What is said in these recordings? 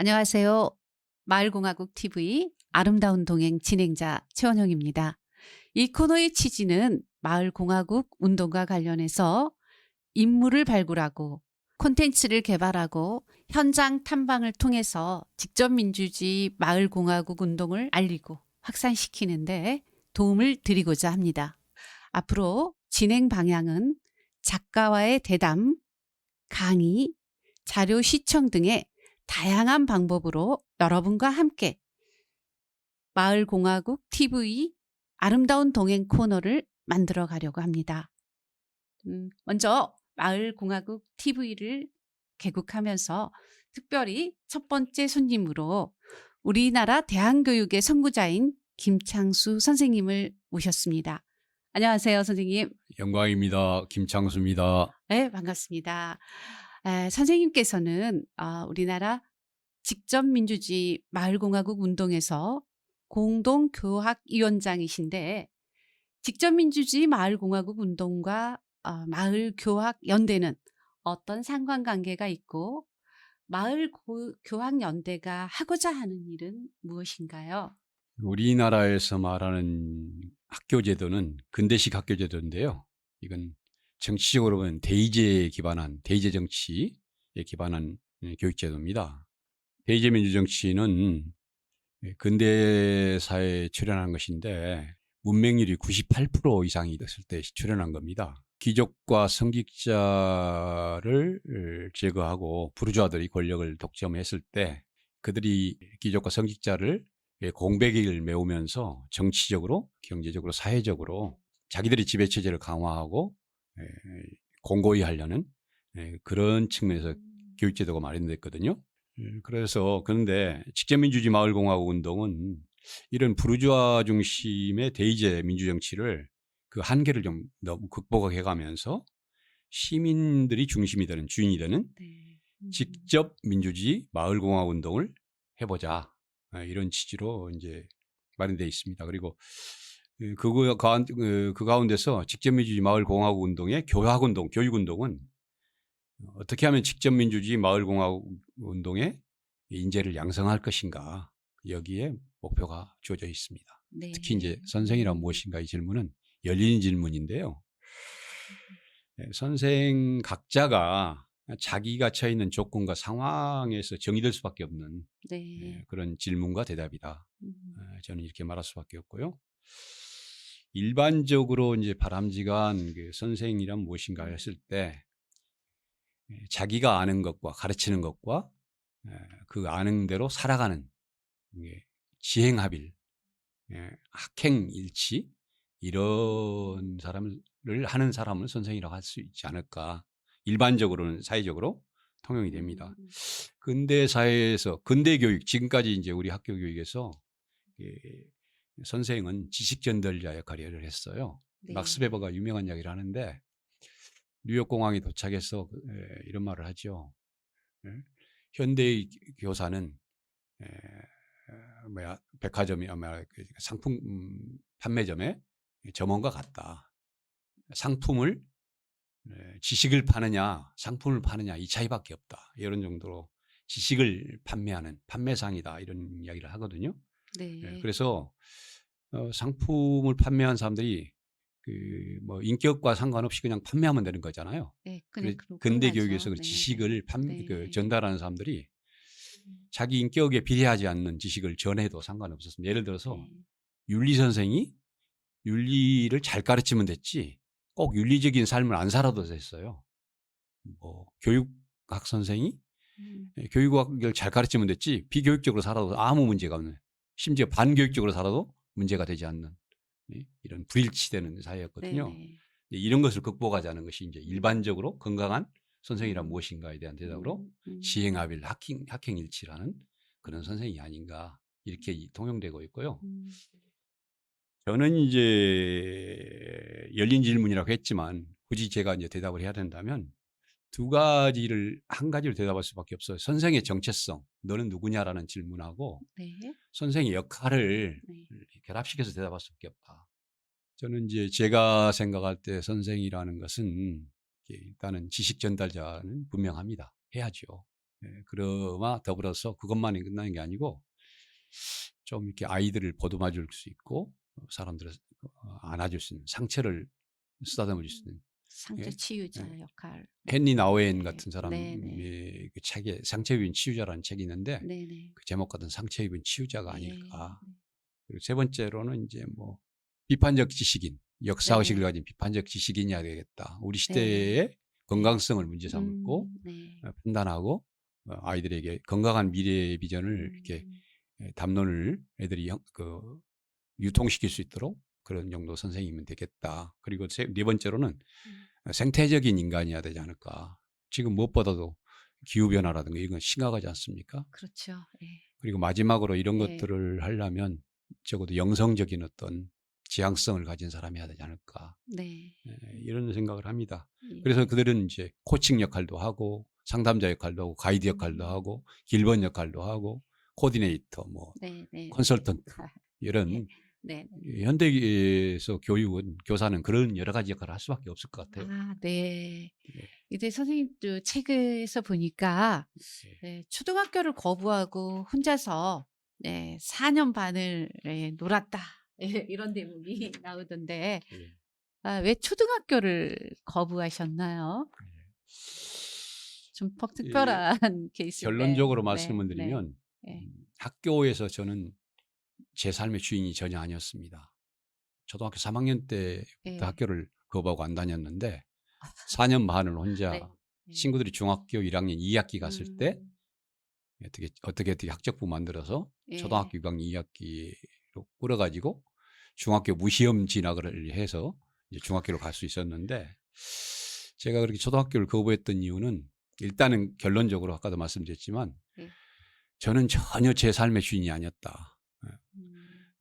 안녕하세요. 마을공화국 TV 아름다운 동행 진행자 최원영입니다. 이 코너의 취지는 마을공화국 운동과 관련해서 인물을 발굴하고 콘텐츠를 개발하고 현장 탐방을 통해서 직접 민주주의 마을공화국 운동을 알리고 확산시키는데 도움을 드리고자 합니다. 앞으로 진행 방향은 작가와의 대담, 강의, 자료 시청 등의 다양한 방법으로 여러분과 함께 마을공화국 TV 아름다운 동행 코너를 만들어 가려고 합니다. 먼저 마을공화국 TV를 개국하면서 특별히 첫 번째 손님으로 우리나라 대한교육의 선구자인 김창수 선생님을 모셨습니다. 안녕하세요, 선생님. 영광입니다. 김창수입니다. 네, 반갑습니다. 선생님께서는 우리나라 직접민주주의 마을공화국 운동에서 공동교학위원장이신데 직접민주주의 마을공화국 운동과 마을교학연대는 어떤 상관관계가 있고 마을교학연대가 하고자 하는 일은 무엇인가요? 우리나라에서 말하는 학교 제도는 근대식 학교 제도인데요. 이건 정치적으로 보면 대의제에 기반한 대의제 정치에 기반한 교육 제도입니다. 대의제 민주 정치는 근대 사회에 출현한 것인데 문맹률이 98% 이상이 됐을 때 출현한 겁니다. 귀족과 성직자를 제거하고 부르주아들이 권력을 독점했을 때 그들이 귀족과 성직자를 공백을 메우면서 정치적으로, 경제적으로, 사회적으로 자기들이 지배체제를 강화하고 공고히 하려는 그런 측면에서 교육제도가 마련됐거든요. 그래서 그런데 직접민주주의 마을공화국 운동은 이런 부르주아 중심의 대의제 민주정치를 그 한계를 좀 너무 극복해 가면서 시민들이 중심이 되는 주인이 되는 네. 직접 민주주의 마을공화국 운동을 해보자 이런 취지로 이제 마련되어 있습니다. 그리고 그 가운데서 직접민주주의 마을공화국 운동의 교학운동, 교육운동은 어떻게 하면 직접민주주의 마을공화국 운동의 인재를 양성할 것인가 여기에 목표가 주어져 있습니다. 네. 특히 이제 선생이란 무엇인가 이 질문은 열린 질문인데요. 선생 각자가 자기가 처해 있는 조건과 상황에서 정의될 수밖에 없는 네. 그런 질문과 대답이다. 음. 저는 이렇게 말할 수밖에 없고요. 일반적으로 이제 바람직한 그 선생이란 무엇인가 했을 때 자기가 아는 것과 가르치는 것과 그 아는 대로 살아가는 지행합일, 학행일치 이런 사람을 하는 사람을 선생이라고 할 수 있지 않을까. 일반적으로는 사회적으로 통용이 됩니다. 근대 사회에서 근대 교육 지금까지 이제 우리 학교 교육에서 선생은 지식 전달자 역할을 했어요. 네. 막스 베버가 유명한 이야기를 하는데 뉴욕 공항에 도착해서 이런 말을 하죠. 현대의 교사는 백화점이 상품 판매점의 점원과 같다. 상품을 지식을 파느냐 상품을 파느냐 이 차이밖에 없다. 이런 정도로 지식을 판매하는 판매상이다 이런 이야기를 하거든요. 네. 그래서 상품을 판매한 사람들이 그 뭐 인격과 상관없이 그냥 판매하면 되는 거잖아요. 네. 그냥 근대 끝나죠. 교육에서 그 네. 지식을 네. 전달하는 사람들이 자기 인격에 비례하지 않는 지식을 전해도 상관없었습니다. 예를 들어서 네. 윤리 선생이 윤리를 잘 가르치면 됐지 꼭 윤리적인 삶을 안 살아도 됐어요. 뭐 교육학 선생이 음. 교육학을 잘 가르치면 됐지 비교육적으로 살아도 아무 문제가 없는 심지어 반교육적으로 살아도 문제가 되지 않는 이런 불일치되는 사회였거든요. 네네. 이런 것을 극복하자는 것이 이제 일반적으로 건강한 선생이란 음. 무엇인가에 대한 대답으로 지행합일 학행일치라는 그런 선생이 아닌가 이렇게 통용되고 있고요. 음. 저는 이제 열린 질문이라고 했지만 굳이 제가 이제 대답을 해야 된다면 두 가지를 한 가지로 대답할 수밖에 없어요. 선생의 정체성, 너는 누구냐라는 질문하고 네. 선생의 역할을 네. 결합시켜서 대답할 수밖에 없다. 저는 이제 제가 생각할 때 선생이라는 것은 일단은 지식 전달자는 분명합니다. 해야죠. 그러나 더불어서 그것만이 끝나는 게 아니고 좀 이렇게 아이들을 보듬어 줄 수 있고 사람들을 안아줄 수 있는 상처를 쓰다듬어 줄 수 있는 상처 예, 치유자 역할. 헨리 나우엔 네. 같은 네네. 사람의 그 책에 상처 입은 치유자라는 책이 있는데 네네. 그 제목 같은 상처 입은 치유자가 네. 아닐까. 그리고 세 번째로는 이제 뭐 비판적 지식인, 역사 의식을 네. 가진 비판적 지식인이어야 되겠다. 우리 네. 시대의 건강성을 문제 삼고 네. 판단하고 아이들에게 건강한 미래의 비전을 이렇게 담론을 애들이 유통시킬 수 있도록 그런 정도 선생님이면 되겠다. 그리고 네 번째로는 생태적인 인간이어야 되지 않을까. 지금 무엇보다도 기후변화라든가 이런 건 심각하지 않습니까? 그렇죠. 예. 그리고 마지막으로 이런 예. 것들을 하려면 적어도 영성적인 어떤 지향성을 가진 사람이 해야 되지 않을까. 네. 이런 생각을 합니다. 예. 그래서 그들은 이제 코칭 역할도 하고 상담자 역할도 하고 가이드 역할도 하고 길번 역할도 하고 코디네이터 뭐 네네. 컨설턴트 네. 이런 네. 현대에서 교사는 그런 여러 가지 역할을 할 수밖에 없을 것 같아요. 아, 네. 예. 이제 선생님도 책에서 보니까 초등학교를 거부하고 혼자서 4년 반을 놀았다. 이런 대목이 나오던데 예. 왜 초등학교를 거부하셨나요? 좀 특별한 케이스인데. 결론적으로 네. 말씀을 네. 드리면 네. 학교에서 저는 제 삶의 주인이 전혀 아니었습니다. 초등학교 3학년 때부터 네. 학교를 거부하고 안 다녔는데 4년 반을 혼자 네. 친구들이 중학교 1학년 2학기 갔을 때 음. 어떻게 학적부 만들어서 예. 초등학교 6학년 2학기로 끌어가지고 중학교 무시험 진학을 해서 이제 중학교로 갈 수 있었는데 제가 그렇게 초등학교를 거부했던 이유는 일단은 결론적으로 아까도 말씀드렸지만 예. 저는 전혀 제 삶의 주인이 아니었다.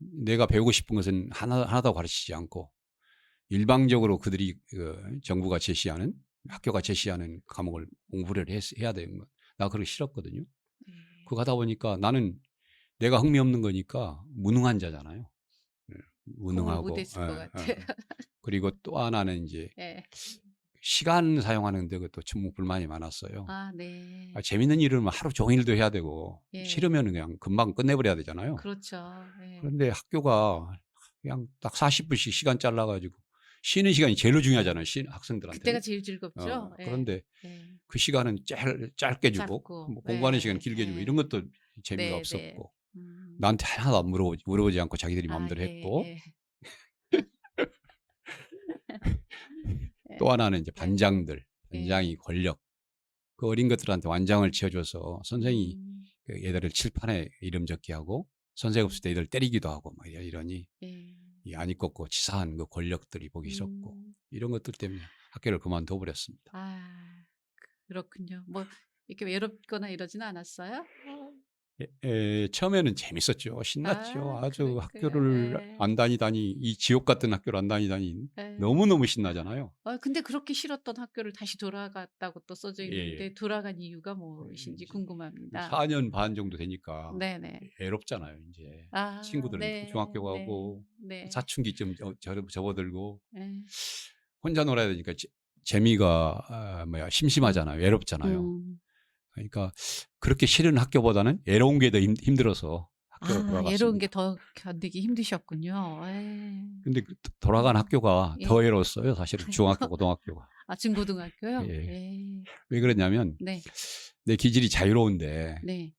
내가 배우고 싶은 것은 하나도 가르치지 않고 일방적으로 그들이 정부가 제시하는 학교가 제시하는 과목을 공부를 해야 되는 것. 나 그러기 싫었거든요. 그거 하다 보니까 나는 내가 흥미 없는 거니까 무능한 자잖아요. 공부를 무능하고 못했을 것 같아요. 그리고 또 하나는 이제 예. 시간 사용하는데 그것도 전부 불만이 많았어요. 아, 네. 재밌는 일을 하루 종일도 해야 되고 예. 싫으면 그냥 금방 끝내버려야 되잖아요. 그렇죠. 예. 그런데 학교가 그냥 딱 40분씩 시간 잘라가지고 쉬는 시간이 제일 중요하잖아요. 학생들한테. 그때가 제일 즐겁죠. 예. 그런데 예. 그 시간은 짧게 주고 짧고. 뭐 공부하는 시간은 예. 길게 주고 예. 이런 것도 재미가 네, 네. 없었고 나한테 하나도 안 물어보지 않고 자기들이 마음대로 예, 했고 예. 또 하나는 이제 네. 반장이 권력 그 어린 것들한테 완장을 지어줘서 선생이 음. 그 애들을 칠판에 이름 적게 하고 선생 없을 때 애들 때리기도 하고 막 이러니 예. 이 안 입고 치사한 그 권력들이 보기 싫었고 이런 것들 때문에 학교를 그만둬 버렸습니다. 아, 그렇군요. 뭐 이렇게 외롭거나 이러지는 않았어요? 처음에는 재밌었죠. 신났죠. 아, 아주 그러니까요. 학교를 예. 안 다니다니 이 지옥 같은 학교를 안 다니다니 예. 너무너무 신나잖아요. 근데 그렇게 싫었던 학교를 다시 돌아갔다고 또 써져 예. 있는데 돌아간 이유가 무엇인지 이제 궁금합니다. 4년 반 정도 되니까 네네. 외롭잖아요. 이제 아, 친구들은 네. 중학교 네. 가고 네. 사춘기 좀 접어들고 예. 혼자 놀아야 되니까 재미가 심심하잖아요. 외롭잖아요. 그러니까 그렇게 싫은 학교보다는 외로운 게 더 힘들어서 학교로 돌아갔습니다. 외로운 게 더 견디기 힘드셨군요. 예. 근데 돌아간 학교가 예. 더 외로웠어요. 사실은 중학교, 고등학교가. 중고등학교요? 예. 예. 왜 그러냐면 네. 내 기질이 자유로운데 네.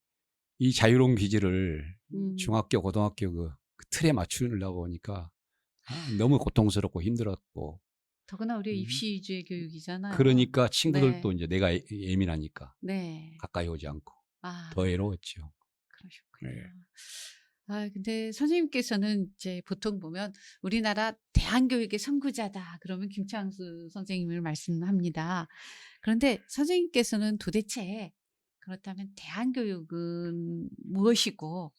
이 자유로운 기질을 중학교, 고등학교 그 틀에 맞추려고 하니까 너무 고통스럽고 힘들었고 더구나 우리 입시 위주의 교육이잖아요. 그러니까 친구들도 네. 이제 내가 예민하니까 네. 가까이 오지 않고 아, 더 외로웠죠. 그러셨군요. 예. 근데 선생님께서는 이제 보통 보면 우리나라 대한교육의 선구자다. 그러면 김창수 선생님을 말씀합니다. 그런데 선생님께서는 도대체 그렇다면 대한교육은 무엇이고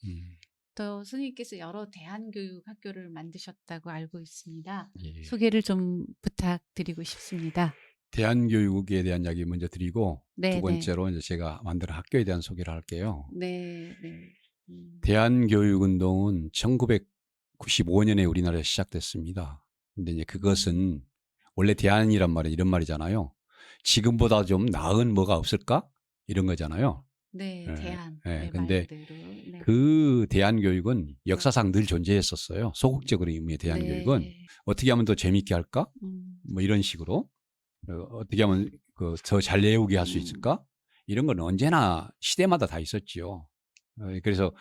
또 선생님께서 여러 대한교육 학교를 만드셨다고 알고 있습니다. 예. 소개를 좀 부탁드리고 싶습니다. 대한교육에 대한 이야기 먼저 드리고 네, 두 번째로 이제 제가 만든 학교에 대한 소개를 할게요. 네, 네. 대한교육운동은 1995년에 우리나라에 시작됐습니다. 근데 이제 그것은 원래 대한이란 말이 이런 말이잖아요. 지금보다 좀 나은 뭐가 없을까? 이런 거잖아요. 네, 예, 대안. 예. 네, 말 근데 그대로. 네. 그 대안교육은 네. 역사상 늘 존재했었어요. 소극적인 의미의 대안교육은 네. 어떻게 하면 더 재밌게 할까? 뭐 이런 식으로 어떻게 하면 그 더 잘 외우게 할 수 있을까? 이런 건 언제나 시대마다 다 있었지요. 그래서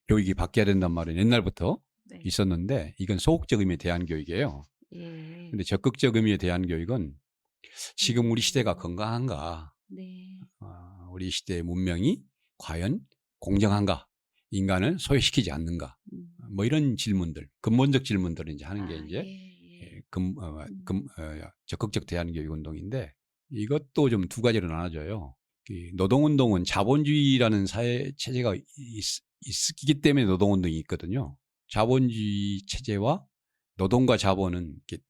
교육이 바뀌어야 된단 말은 옛날부터 네. 있었는데 이건 소극적 의미의 대안교육이에요. 예. 근데 적극적 의미의 대안교육은 지금 우리 시대가 음. 건강한가? 네. 우리 시대의 문명이 과연 공정한가? 인간을 소외시키지 않는가? 음. 뭐 이런 질문들, 근본적 질문들을 이제 하는 게 아, 이제 예. 적극적 대안교육 운동인데 이것도 좀 두 가지로 나눠져요. 노동운동은 자본주의라는 사회 체제가 있기 때문에 노동운동이 있거든요. 자본주의 체제와 노동과 자본은 이렇게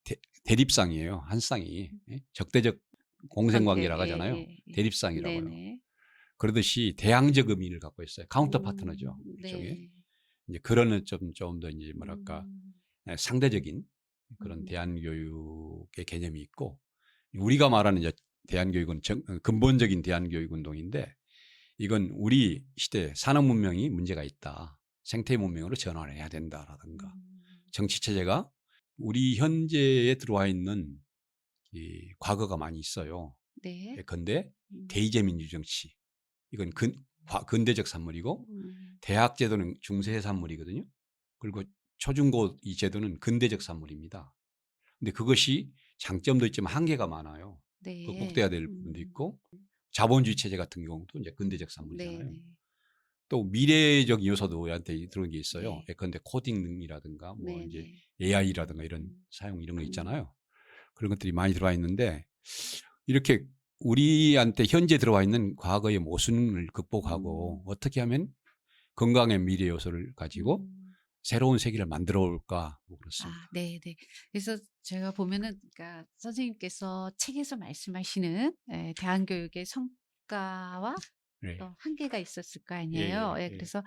대립상이에요. 한 쌍이. 적대적 관계. 공생관계라고 하잖아요. 대립상이라고요. 네네. 그러듯이 대항적 의미를 갖고 있어요. 카운터 파트너죠. 일종의. 네. 이제 그런 좀 더 이제 뭐랄까 음. 상대적인 그런 대안교육의 개념이 있고 우리가 말하는 이제 대안교육은 근본적인 대안교육 운동인데 이건 우리 시대 산업 문명이 문제가 있다. 생태 문명으로 전환을 해야 된다라든가 정치 체제가 우리 현재에 들어와 있는 이 과거가 많이 있어요. 네. 예컨대 대의제 민주정치 이건 근대적 산물이고 대학 제도는 중세 산물이거든요. 그리고 초중고 이 제도는 근대적 산물입니다. 근데 그것이 장점도 있지만 한계가 많아요. 네. 극복돼야 될 부분도 있고 자본주의 체제 같은 경우도 이제 근대적 산물이잖아요. 네네. 또 미래적 요소도 우리한테 들어온 게 있어요. 네. 예컨대 코딩이라든가 뭐 이제 네네. AI라든가 이런 사용 이런 거 있잖아요. 그런 것들이 많이 들어와 있는데 이렇게 우리한테 현재 들어와 있는 과거의 모순을 극복하고 어떻게 하면 건강의 미래 요소를 가지고 새로운 세계를 만들어 올까 뭐 그렇습니다. 아, 네네. 그래서 제가 보면은 그러니까 선생님께서 책에서 말씀하시는 대안교육의 성과와 네. 또 한계가 있었을 거 예, 아니에요. 예, 예, 예. 그래서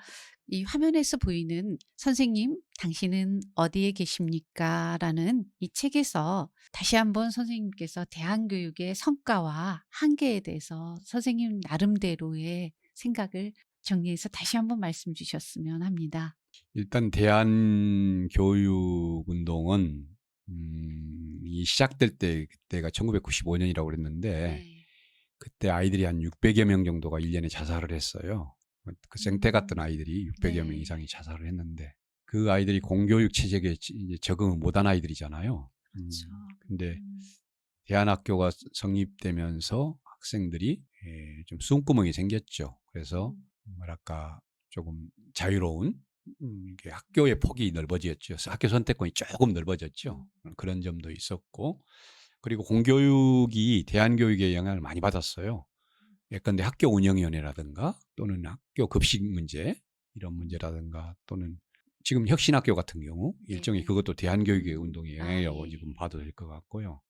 이 화면에서 보이는 "선생님, 당신은 어디에 계십니까?" 라는 이 책에서 다시 한번 선생님께서 대안교육의 성과와 한계에 대해서 선생님 나름대로의 생각을 정리해서 다시 한번 말씀 주셨으면 합니다. 일단 대한교육 운동은 이 시작될 때 그때가 1995년이라고 그랬는데 네. 그때 아이들이 한 600여 명 정도가 1년에 자살을 했어요. 그 생태 같던 아이들이 600여 명 네. 이상이 자살을 했는데 그 아이들이 공교육 체제에 이제 적응을 못한 아이들이잖아요. 그렇죠. 근데 대안학교가 성립되면서 학생들이 좀 숨구멍이 생겼죠. 그래서 뭐랄까 조금 자유로운 이게 학교의 폭이 넓어졌죠. 학교 선택권이 조금 넓어졌죠. 그런 점도 있었고 그리고 공교육이 대안교육에 영향을 많이 받았어요. 예컨대 학교 운영위원회라든가 또는 학교 급식 문제 이런 문제라든가 또는 지금 혁신학교 같은 경우 일종의 네네. 그것도 대안교육의 운동의 아, 영향이라고 예. 지금 봐도 될 것 같고요.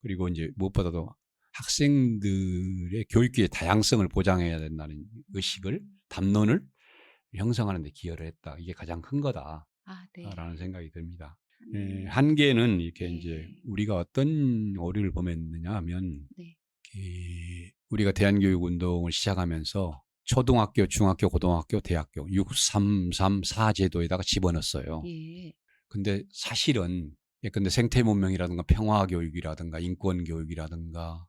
그리고 이제 무엇보다도 학생들의 교육계의 다양성을 보장해야 된다는 의식을 담론을 형성하는 데 기여를 했다. 이게 가장 큰 거다라는 아, 네. 생각이 듭니다. 한계는 이렇게 네. 이제 우리가 어떤 오류를 범했느냐 하면 네. 우리가 대한교육 운동을 시작하면서 초등학교, 중학교, 고등학교, 대학교 6, 3, 3, 4 제도에다가 집어넣었어요. 예. 근데 사실은 예컨대 생태 문명이라든가 평화 교육이라든가 인권 교육이라든가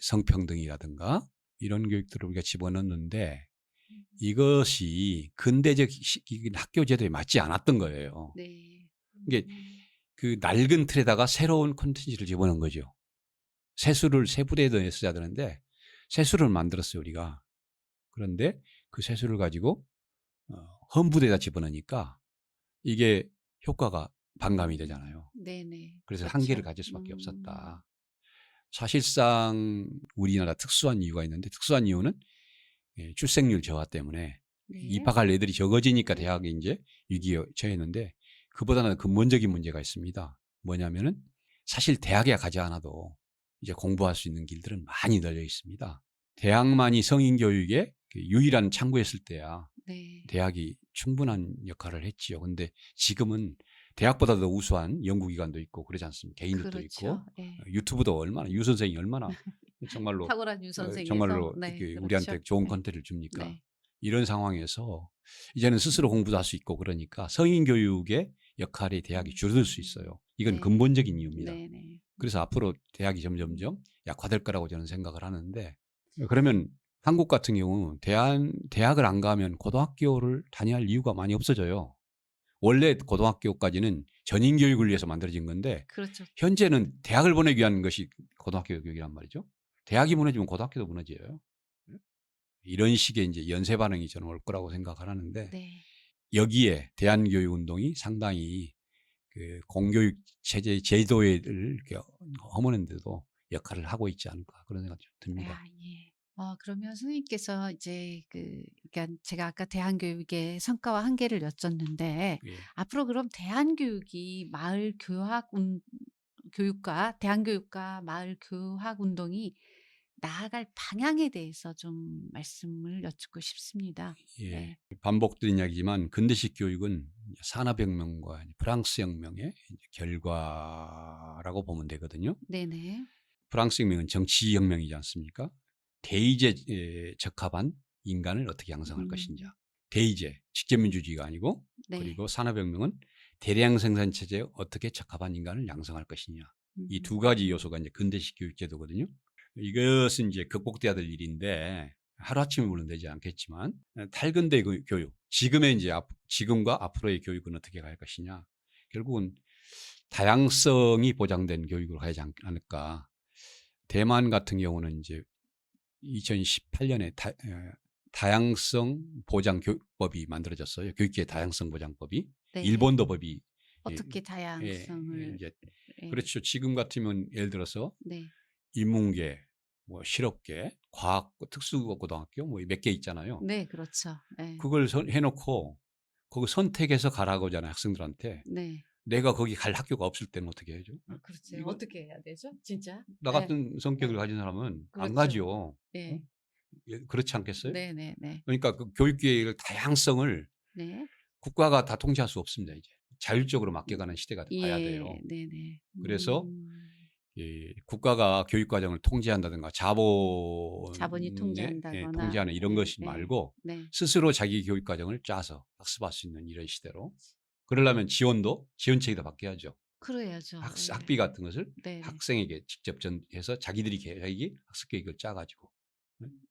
성평등이라든가 이런 교육들을 우리가 집어넣었는데 이것이 근대적 학교 제도에 맞지 않았던 거예요. 네. 이게 그 낡은 틀에다가 새로운 콘텐츠를 집어넣은 거죠. 세수를 세부대에 써야 되는데 세수를 만들었어요 우리가. 그런데 그 세수를 가지고 험부대에다 집어넣으니까 이게 효과가 반감이 되잖아요. 네네. 그래서 그렇죠. 한계를 가질 수밖에 없었다. 사실상 우리나라 특수한 이유가 있는데 특수한 이유는 출생률 저하 때문에 네. 입학할 애들이 적어지니까 대학에 이제 위기에 처했는데 그보다는 근본적인 문제가 있습니다. 뭐냐면은 사실 대학에 가지 않아도 이제 공부할 수 있는 길들은 많이 널려 있습니다. 대학만이 성인 교육의 유일한 창구였을 때야 네. 대학이 충분한 역할을 했지요. 근데 지금은 대학보다도 우수한 연구기관도 있고 그러지 않습니까? 개인들도 있고 그렇죠. 예. 유튜브도 얼마나 유 선생이 얼마나 정말로 탁월한 유 선생에서 정말로 네. 이렇게 그렇죠. 우리한테 좋은 네. 컨텐츠를 줍니까? 네. 이런 상황에서 이제는 스스로 공부도 할 수 있고 그러니까 성인 교육의 역할이 대학이 줄어들 수 있어요. 이건 네. 근본적인 이유입니다. 네네. 그래서 앞으로 대학이 점점점 약화될 거라고 저는 생각을 하는데 그러면 한국 같은 경우는 대학을 안 가면 고등학교를 다녀야 할 이유가 많이 없어져요. 원래 고등학교까지는 전인 교육을 위해서 만들어진 건데 그렇죠. 현재는 대학을 보내기 위한 것이 고등학교 교육이란 말이죠. 대학이 무너지면 고등학교도 무너져요. 이런 식의 이제 연쇄 반응이 저는 올 거라고 생각을 하는데 네. 여기에 대한교육운동이 상당히 그 공교육 체제 제도를 이렇게 허무는데도 역할을 하고 있지 않을까 그런 생각이 좀 듭니다. 아 예. 그러면 선생님께서 이제 그러니까 제가 아까 대한교육의 성과와 한계를 여쭸는데 예. 앞으로 그럼 대한교육이 마을 교육과 대한교육과 마을 교학 운동이 나아갈 방향에 대해서 좀 말씀을 여쭙고 싶습니다. 예. 네. 반복된 이야기지만 근대식 교육은 산업혁명과 프랑스 혁명의 결과라고 보면 되거든요. 네네. 프랑스 혁명은 정치혁명이지 않습니까? 대의제에 적합한 인간을 어떻게 양성할 것인가. 음. 대의제, 직접민주주의가 아니고 네. 그리고 산업혁명은 대량 생산 체제에 어떻게 적합한 인간을 양성할 것이냐. 이 두 음. 가지 요소가 이제 근대식 교육제도거든요. 이것은 이제 극복돼야 될 일인데 하루아침에 물론 되지 않겠지만 탈근대 교육, 지금과 앞으로의 교육은 어떻게 갈 것이냐. 결국은 다양성이 보장된 교육으로 가지 않을까. 대만 같은 경우는 이제 2018년에 다양성 보장 교육법이 만들어졌어요. 교육계 다양성 보장법이. 네. 일본도 법이 어떻게 다양성을 이제 예. 그렇죠. 지금 같으면 예를 들어서 네. 인문계, 뭐 실업계, 과학, 특수고등학교 뭐 몇 개 있잖아요. 네 그렇죠. 예. 그걸 해놓고 거기 선택해서 가라고 하잖아요. 학생들한테. 네. 내가 거기 갈 학교가 없을 때는 어떻게 해야죠? 그렇죠. 이거 어떻게 해야 되죠? 진짜? 나 예. 같은 성격을 예. 가진 사람은 안 그렇죠. 가죠. 예. 그렇지 않겠어요? 네네네. 그러니까 그 교육 계획을 다양성을 네. 국가가 다 통제할 수 없습니다. 이제 자율적으로 맡겨가는 시대가 와야 예. 돼요. 네네. 그래서 이 국가가 교육 과정을 통제한다든가 자본이 자본에 통제한다거나 통제하는 이런 예 것이 예. 말고 네. 스스로 자기 교육 과정을 짜서 학습할 수 있는 이런 시대로 그러려면 지원책이 다 바뀌어야죠. 그래야죠. 예. 학비 같은 것을 네네. 학생에게 직접 해서 자기 학습 계획을 짜가지고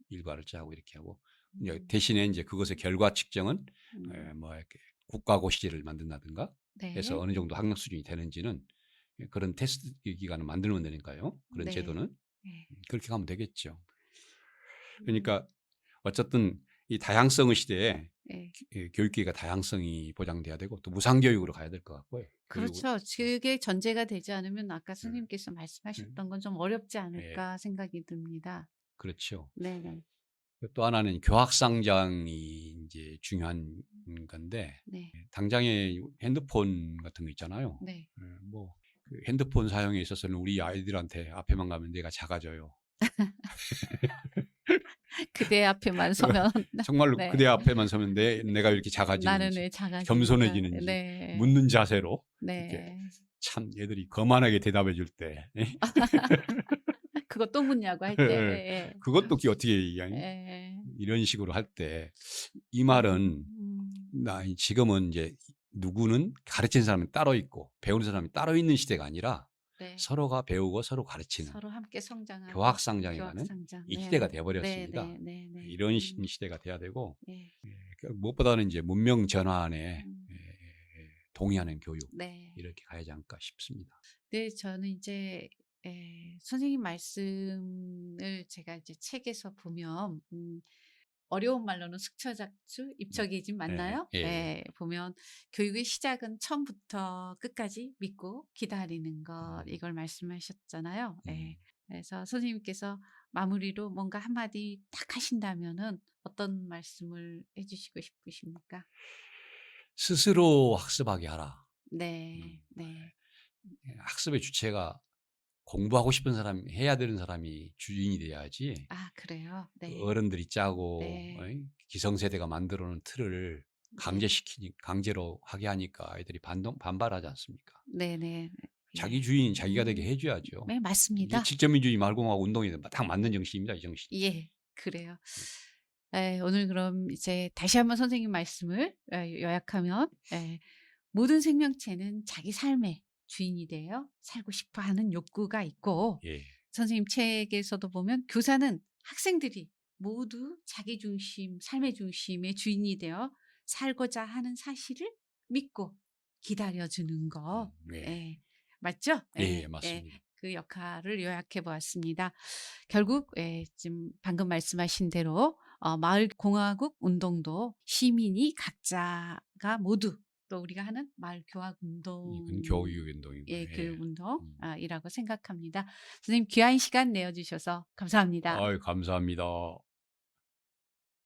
일과를 짜고 이렇게 하고 이제 음. 대신에 이제 그것의 결과 측정은 음. 뭐 이렇게 국가고시제를 만든다든가 해서 네. 어느 정도 학력 수준이 되는지는 그런 테스트 기간을 만들면 되니까요. 그런 네. 제도는 예. 그렇게 가면 되겠죠. 음. 그러니까 어쨌든 이 다양성의 시대에 예. 교육계가 다양성이 보장돼야 되고 또 무상교육으로 가야 될 것 같고요. 교육은 그렇죠. 그게 전제가 되지 않으면 아까 음, 선생님께서 음, 말씀하셨던 건 좀 어렵지 예, 않을까 생각이 듭니다. 그렇죠. 네네. 또 하나는 교학상장이 이제 중요한 건데 네. 당장에 핸드폰 같은 거 있잖아요. 네. 뭐그 핸드폰 사용에 있어서는 우리 아이들한테 앞에만 가면 내가 작아져요. 그대 앞에만 서면 정말로 네. 그대 앞에만 서면 내가 이렇게 나는 작아지는지 왜 작아지는가. 겸손해지는지 네. 묻는 자세로 이렇게 네. 참 애들이 거만하게 대답해 줄 때 그거 또 묻냐고 할 때. 그것도 어떻게 예. 얘기하니? 예. 이런 식으로 할 때 이 말은 음. 지금은 이제 누구는 가르치는 사람이 따로 있고 배우는 사람이 따로 있는 시대가 아니라 네. 서로가 배우고 서로 가르치는 서로 함께 성장하고 교학상장에 가는 교학상장. 이 네. 시대가 돼버렸습니다. 네네네네. 이런 시대가 돼야 되고 예. 무엇보다는 이제 문명 전환에 음. 동의하는 교육 네. 이렇게 가야지 않을까 싶습니다. 네 저는 이제 선생님 말씀을 제가 이제 책에서 보면 어려운 말로는 숙처작수 입처기진 예, 맞나요? 예, 예. 예. 보면 교육의 시작은 처음부터 끝까지 믿고 기다리는 것 이걸 말씀하셨잖아요. 예. 그래서 선생님께서 마무리로 뭔가 한마디 딱 하신다면은 어떤 말씀을 해 주시고 싶으십니까? 스스로 학습하게 하라. 음, 네. 네. 학습의 주체가 공부하고 싶은 사람이 해야 되는 사람이 주인이 돼야지 아 그래요? 그 네. 어른들이 짜고 네. 기성세대가 만들어 놓은 틀을 네. 강제로 하게 하니까 아이들이 반발하지 않습니까? 네네. 자기 예. 주인이 자기가 되게 해줘야죠. 네 이게 맞습니다. 직접민주주의 말공화국 운동에 딱 맞는 정신입니다. 이 정신. 예. 그래요. 오늘 그럼 이제 다시 한번 선생님 말씀을 요약하면 모든 생명체는 자기 삶의 주인이 되어 살고 싶어 하는 욕구가 있고 예. 선생님 책에서도 보면 교사는 학생들이 모두 자기 중심, 삶의 중심의 주인이 되어 살고자 하는 사실을 믿고 기다려주는 거. 네. 예. 맞죠? 예, 예, 예. 맞습니다. 그 역할을 요약해 보았습니다. 결국 지금 방금 말씀하신 대로 마을 공화국 운동도 시민이 각자가 모두 또 우리가 하는 마을 교학 이건 운동 교육 운동이고. 예, 예. 교육 운동 음. 이라고 생각합니다. 선생님 귀한 시간 내어 주셔서 감사합니다. 아유, 감사합니다.